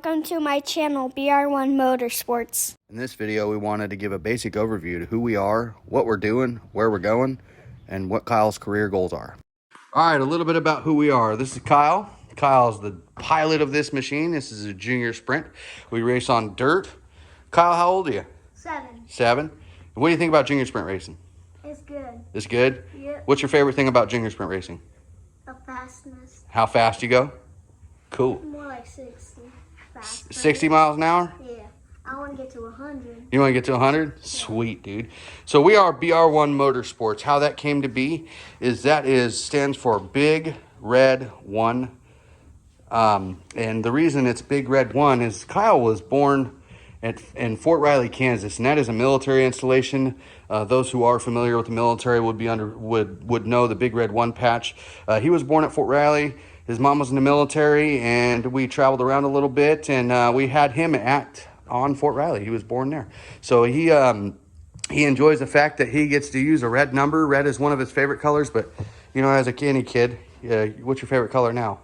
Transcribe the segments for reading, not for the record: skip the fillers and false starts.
Welcome to my channel, BR1 Motorsports. In this video, we wanted to give a basic overview to who we are, what we're doing, where we're going, and what Kyle's career goals are. All right, a little bit about who we are. This is Kyle. Kyle's the pilot of this machine. This is a junior sprint. We race on dirt. Kyle, how old are you? 7. 7. What do you think about junior sprint racing? It's good. It's good? Yep. What's your favorite thing about junior sprint racing? The fastness. How fast you go? Cool. More like 60. Fast. 60 miles an hour? Yeah. I want to get to 100. You want to get to 100? Sweet, dude. So we are BR1 Motorsports. How that came to be is stands for Big Red 1. And the reason it's Big Red 1 is Kyle was born in Fort Riley, Kansas, and that is a military installation. Those who are familiar with the military would know the Big Red 1 patch. He was born at Fort Riley. His mom was in the military, and we traveled around a little bit, and we had him on Fort Riley. He was born there. So he enjoys the fact that he gets to use a red number. Red is one of his favorite colors, but, you know, as any kid, what's your favorite color now?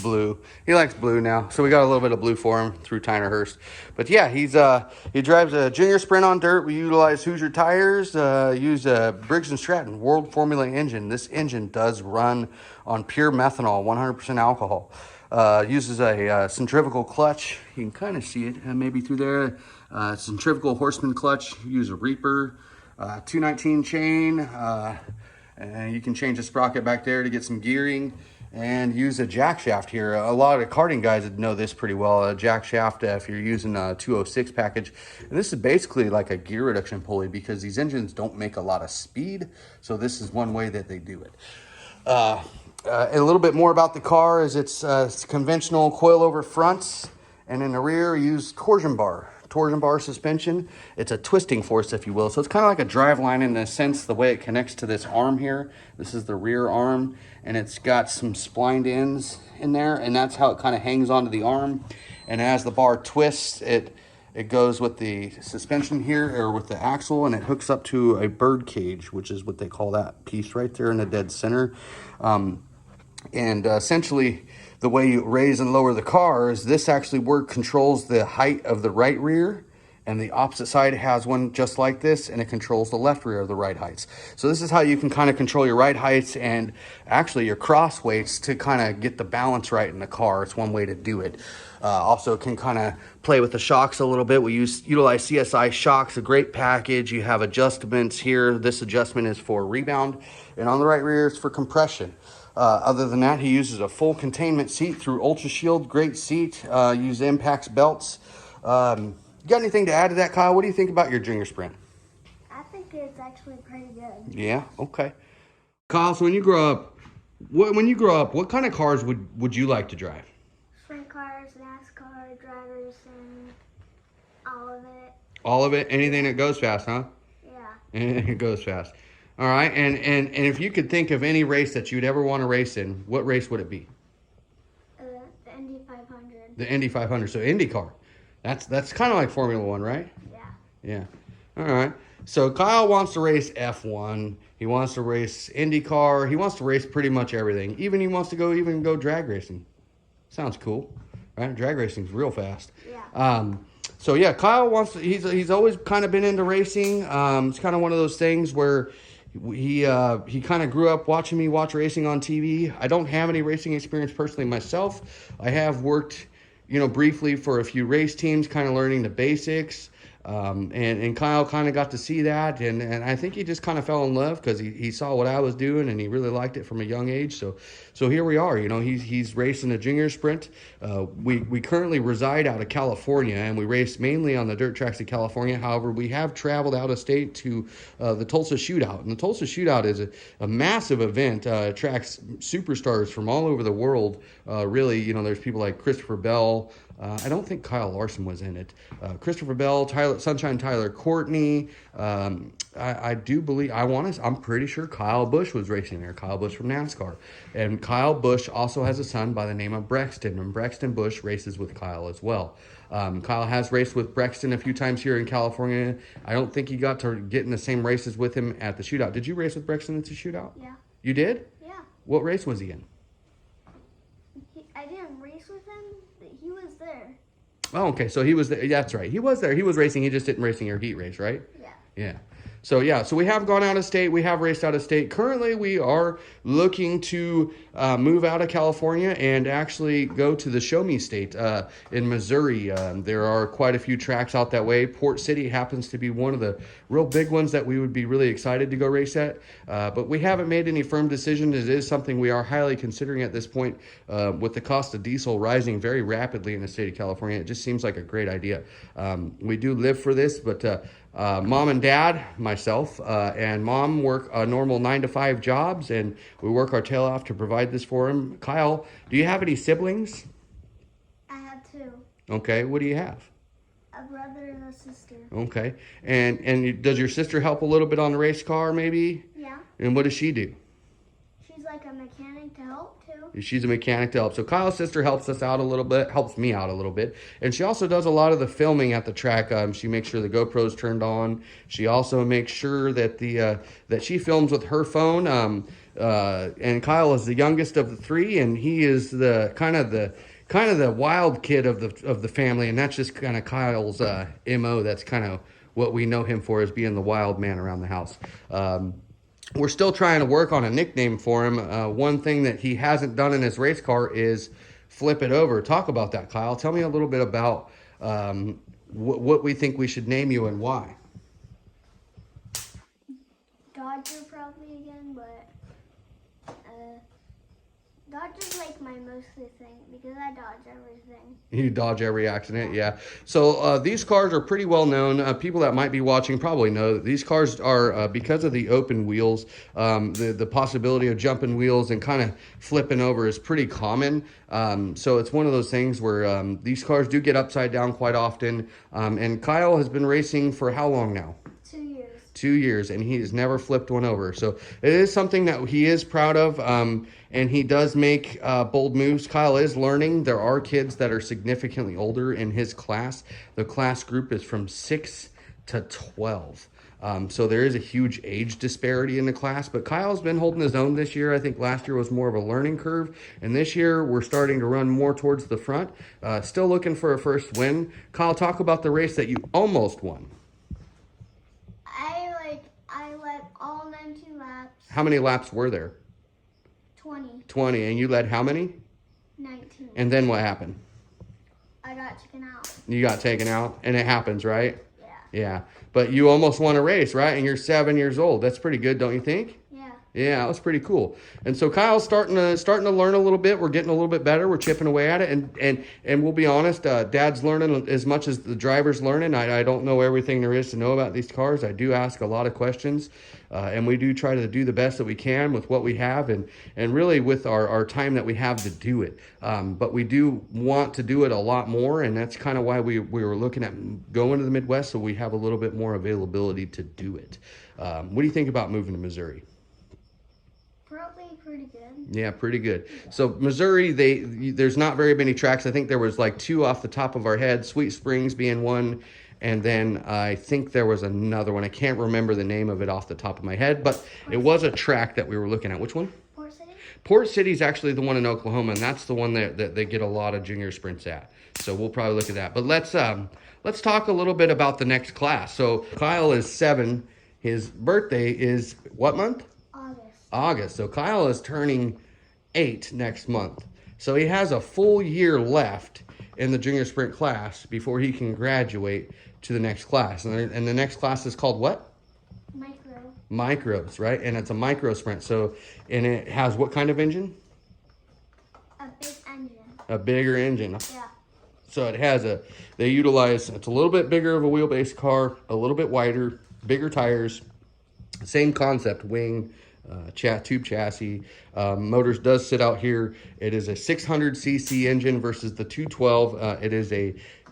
Blue. He likes blue now, so we got a little bit of blue for him through Tyner Hurst. But yeah, he drives a junior sprint on dirt. We utilize Hoosier tires, use a Briggs & Stratton World Formula engine. This engine does run on pure methanol, 100% alcohol. Uses a centrifugal clutch. You can kind of see it maybe through there. Centrifugal Horseman clutch. Use a Reaper, 219 chain, and you can change the sprocket back there to get some gearing. And use a jack shaft here. A lot of karting guys would know this pretty well. A jack shaft if you're using a 206 package. And this is basically like a gear reduction pulley because these engines don't make a lot of speed. So this is one way that they do it. A little bit more about the car is it's conventional coilover fronts. And in the rear, we use torsion bar suspension. It's a twisting force, if you will. So it's kind of like a drive line in the sense, the way it connects to this arm here. This is the rear arm, and it's got some splined ends in there, and that's how it kind of hangs onto the arm. And as the bar twists, it goes with the suspension here, or with the axle, and it hooks up to a bird cage, which is what they call that piece right there in the dead center. Essentially, the way you raise and lower the car is this actually controls the height of the right rear, and the opposite side has one just like this, and it controls the left rear of the right heights. So this is how you can kind of control your right heights and actually your cross weights to kind of get the balance right in the car. It's one way to do it. Also can kind of play with the shocks a little bit. We utilize CSI shocks, a great package. You have adjustments here. This adjustment is for rebound, and on the right rear it's for compression. Other than that, he uses a full containment seat through Ultra Shield. Great seat. Use Impax belts. You got anything to add to that, Kyle? What do you think about your junior sprint? I think it's actually pretty good. Yeah. Okay. Kyle, so when you grow up, what kind of cars would you like to drive? Sprint cars, NASCAR, drivers, and all of it. All of it. Anything that goes fast, huh? Yeah. Anything that goes fast. All right, and if you could think of any race that you'd ever want to race in, what race would it be? The Indy 500. The Indy 500. So IndyCar. That's kind of like Formula One, right? Yeah. Yeah. All right. So Kyle wants to race F1. He wants to race IndyCar. He wants to race pretty much everything. He wants to go drag racing. Sounds cool, right? Drag racing's real fast. Yeah. So yeah, Kyle wants to, he's always kind of been into racing. It's kind of one of those things where he kind of grew up watching me watch racing on TV. I don't have any racing experience personally myself. I have worked, briefly for a few race teams, kind of learning the basics. And Kyle kind of got to see that, and I think he just kind of fell in love because he saw what I was doing, and he really liked it from a young age. So here we are. He's racing a junior sprint. We currently reside out of California, and we race mainly on the dirt tracks of California. However, we have traveled out of state to the Tulsa Shootout, and the Tulsa Shootout is a massive event. Attracts superstars from all over the world. Really, there's people like Christopher Bell. I don't think Kyle Larson was in it. Christopher Bell, Sunshine Tyler Courtney. I do believe, I'm pretty sure Kyle Busch was racing there. Kyle Busch from NASCAR. And Kyle Busch also has a son by the name of Brexton. And Brexton Busch races with Kyle as well. Kyle has raced with Brexton a few times here in California. I don't think he got to get in the same races with him at the shootout. Did you race with Brexton at the shootout? Yeah. You did? Yeah. What race was he in? I didn't race with him, but he was there. Oh, okay. So he was there. That's right. He was there. He was racing. He just didn't racing your heat race, right? Yeah. Yeah. So yeah, so we have gone out of state. We have raced out of state. Currently, we are looking to move out of California and actually go to the Show Me State in Missouri. There are quite a few tracks out that way. Port City happens to be one of the real big ones that we would be really excited to go race at. But we haven't made any firm decisions. It is something we are highly considering at this point. With the cost of diesel rising very rapidly in the state of California, it just seems like a great idea. We do live for this, but mom and dad, myself, and mom work normal 9-to-5 jobs, and we work our tail off to provide this for him. Kyle, do you have any siblings? I have 2. Okay, what do you have? A brother and a sister. Okay, and does your sister help a little bit on the race car, maybe? Yeah. And what does she do? She's like a mechanic to help too. She's a mechanic to help. So Kyle's sister helps us out a little bit, helps me out a little bit. And she also does a lot of the filming at the track. She makes sure the GoPro's turned on. She also makes sure that that she films with her phone. And Kyle is the youngest of the 3, and he is the kind of the wild kid of the family. And that's just kind of Kyle's MO. That's kind of what we know him for, as being the wild man around the house. We're still trying to work on a nickname for him. One thing that he hasn't done in his race car is flip it over. Talk about that, Kyle. Tell me a little bit about what we think we should name you and why. Dodger probably again, but Dodger's like my mostly thing because I dodge everything. You dodge every accident, yeah. So these cars are pretty well known. People that might be watching probably know that these cars are, because of the open wheels, the possibility of jumping wheels and kind of flipping over is pretty common. So it's one of those things where these cars do get upside down quite often. And Kyle has been racing for how long now? 2 years. 2 years, and he has never flipped one over. So it is something that he is proud of, and he does make bold moves. Kyle is learning. There are kids that are significantly older in his class. The class group is from 6 to 12. So there is a huge age disparity in the class, but Kyle's been holding his own this year. I think last year was more of a learning curve, and this year we're starting to run more towards the front. Still looking for a first win. Kyle, talk about the race that you almost won. I led all 19 laps. How many laps were there? 20. 20. And you led how many? 19. And then what happened? I got taken out. You got taken out, and it happens, right? Yeah. Yeah. But you almost won a race, right? And you're 7 years old. That's pretty good, don't you think? Yeah. Yeah, that was pretty cool. And so Kyle's starting to learn a little bit. We're getting a little bit better. We're chipping away at it. And we'll be honest, Dad's learning as much as the driver's learning. I don't know everything there is to know about these cars. I do ask a lot of questions. And we do try to do the best that we can with what we have and really with our time that we have to do it. But we do want to do it a lot more. And that's kind of why we were looking at going to the Midwest, so we have a little bit more availability to do it. What do you think about moving to Missouri? Probably pretty good. Yeah, pretty good. So Missouri, there's not very many tracks. I think there was like 2 off the top of our head, Sweet Springs being one, and then I think there was another one. I can't remember the name of it off the top of my head, but it was a track that we were looking at. Which one? Port City? Port City's actually the one in Oklahoma, and that's the one that they get a lot of junior sprints at. So we'll probably look at that. But let's talk a little bit about the next class. So Kyle is 7. His birthday is what month? August. So Kyle is turning 8 next month. So he has a full year left in the junior sprint class before he can graduate to the next class. And the next class is called what? Micros, right? And it's a micro sprint. So, and it has what kind of engine? A big engine. A bigger engine. Yeah. So it has they utilize, it's a little bit bigger of a wheelbase car, a little bit wider, bigger tires, same concept, wing, tube chassis. Motors does sit out here. It is a 600cc engine versus the 212. It is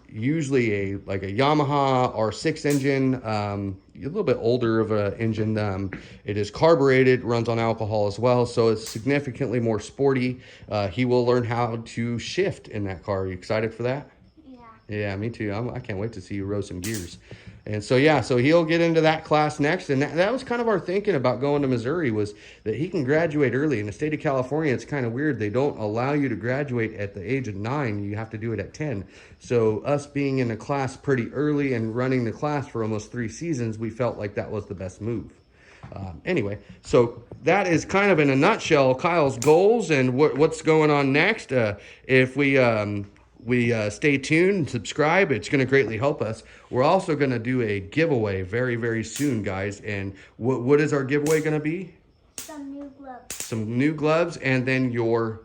usually like a Yamaha R6 engine, a little bit older of an engine. It is carbureted, runs on alcohol as well, so it's significantly more sporty. He will learn how to shift in that car. Are you excited for that? Yeah. Yeah, me too. I can't wait to see you row some gears. And so, yeah, so he'll get into that class next. And that was kind of our thinking about going to Missouri, was that he can graduate early. In the state of California, it's kind of weird. They don't allow you to graduate at the age of 9. You have to do it at 10. So us being in the class pretty early and running the class for almost 3 seasons, we felt like that was the best move. Anyway, so that is kind of in a nutshell Kyle's goals and what's going on next. If we stay tuned and subscribe, it's going to greatly help us. We're also going to do a giveaway very, very soon, guys. And what is our giveaway going to be? Some new gloves. Some new gloves, and then your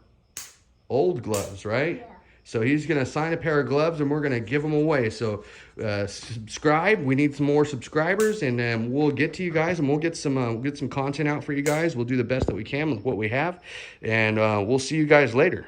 old gloves, right? Yeah. So he's going to sign a pair of gloves, and we're going to give them away. So subscribe. We need some more subscribers, and we'll get to you guys, and we'll get some content out for you guys. We'll do the best that we can with what we have, and we'll see you guys later.